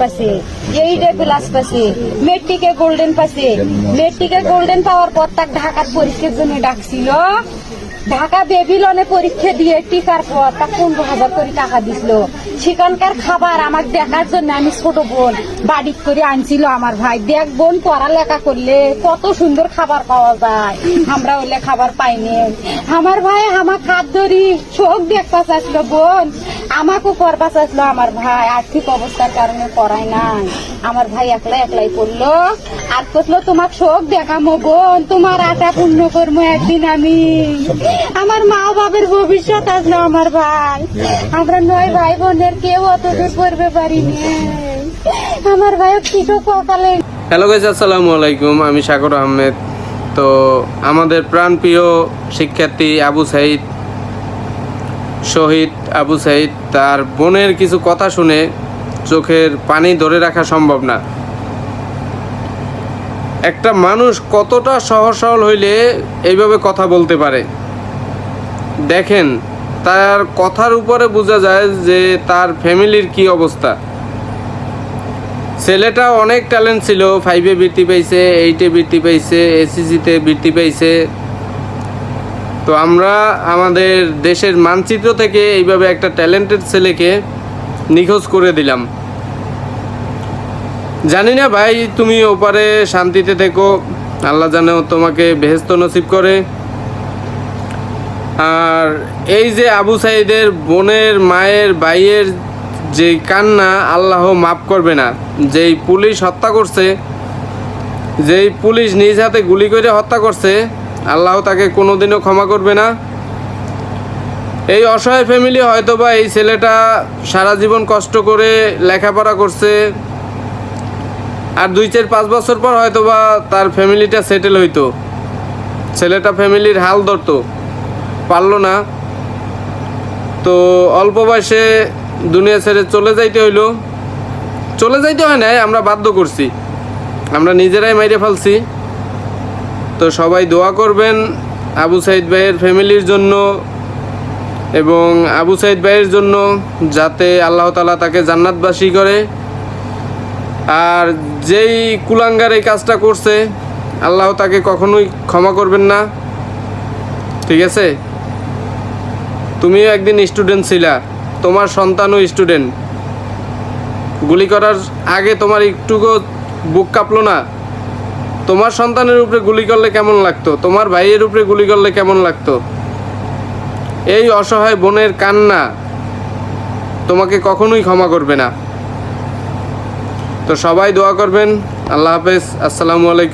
পাশে, এইডে প্লাস পাশে, মেট্রিকে গোল্ডেন পাশে। মেট্রিকে গোল্ডেন পাওয়ার পর তাক ঢাকার পরীক্ষার জন্য ডাকছিল। ঢাকা বেবিলনে পরীক্ষা দিয়ে টিকার পর তা 15,000 করে টাকা দিছিল। সেখানকার খাবার আমাকে দেখার জন্য আমি ছোট বোন বাড়ি করে আনছিল আমার ভাই। দেখ বোন, পড়ালেখা করলে কত সুন্দর খাবার পাওয়া যায়, আমরা ওইলে খাবার পাইনি। আমার ভাই আমার হাত ধরি চোখ দেখতে চাইছিল বোন, আমাকেও করবা চাইছিল আমার ভাই। আর্থিক অবস্থার কারণে করাই নাই। আমার ভাই একলাই পড়লো আর করলো তোমার চোখ দেখামো বোন, তোমার আশা পূর্ণ করবো একদিন আমি। আমার মা বাবার ভবিষ্যৎ আসলো আমার ভাই। আমরা 9 ভাই বোনের কেউ অতদূর করবে পারিনি। আমার ভাই কিছু কপালে। হ্যালো গাইস, আসসালামু আলাইকুম। আমি সাগর আহমেদ। তো আমাদের প্রাণপ্রিয় শিক্ষার্থী আবু সাইদ, শহীদ আবু সাইদ, তার বোনের কিছু কথা শুনে চোখের পানি ধরে রাখা সম্ভব না। একটা মানুষ কতটা সহজ সরল হইলে এইভাবে কথা বলতে পারে, দেখেন তার কথার উপরে বোঝা যায় যে তার ফ্যামিলির কি অবস্থা। ছেলেটা অনেক ট্যালেন্ট ছিল, 5-এ বৃত্তি পাইছে, 8-এ বৃত্তি পাইছে, এসএসসিতে বৃত্তি পাইছে। তো আমরা আমাদের দেশের মানচিত্র থেকে এইভাবে একটা ট্যালেন্টেড ছেলেকে নিখোঁজ করে দিলাম। জানি না ভাই, তুমি ওপারে শান্তিতে থেকো, আল্লাহ জানে তোমাকে বেহেশত নসিব করে। আর এই যে আবু সাইদের বোনের মায়ের ভাইয়ের যে কান্না, আল্লাহ মাফ করবে না। যেই পুলিশ হত্যা করছে, যেই পুলিশ নিজ হাতে গুলি করে হত্যা করছে, আল্লাহ তাকে কোনোদিনও ক্ষমা করবে না। এই অসহায় ফ্যামিলি হয়তোবা এই ছেলেটা সারা জীবন কষ্ট করে লেখাপড়া করছে, আর 2-4-5 বছর পর হয়তোবা তার ফ্যামিলিটা সেটেল হইতো। ছেলেটা ফ্যামিলির হাল ধরতো, পারলো না। তো অল্প বয়সে দুনিয়া ছেড়ে চলে যাইতে হইলো। চলে যাইতে হয় নাই, আমরা বাধ্য করছি, আমরা নিজেরাই মাইরে ফেলছি। তো সবাই দোয়া করবেন আবু সাইদ ভাইয়ের ফ্যামিলির জন্য এবং আবু সাইদ ভাইয়ের জন্য, যাতে আল্লাহ তাআলা তাকে জান্নাতবাসী করে। আর যেই কুলাঙ্গার এই কাজটা করছে, আল্লাহ তাকে কখনোই ক্ষমা করবেন না, ঠিক আছে? তুমিও একদিন স্টুডেন্ট ছিলা, তোমার সন্তানও স্টুডেন্ট। গুলি করার আগে তোমার একটুকু বুক কাঁপলো না? তোমার সন্তানের উপরে গুলি করলে কেমন লাগতো? তোমার ভাইয়ের উপরে গুলি করলে কেমন লাগতো? এই অসহায় বোনের কান্না তোমাকে কখনোই ক্ষমা করবে না। তো সবাই দোয়া করবেন। আল্লাহ হাফেজ, আসসালামু আলাইকুম।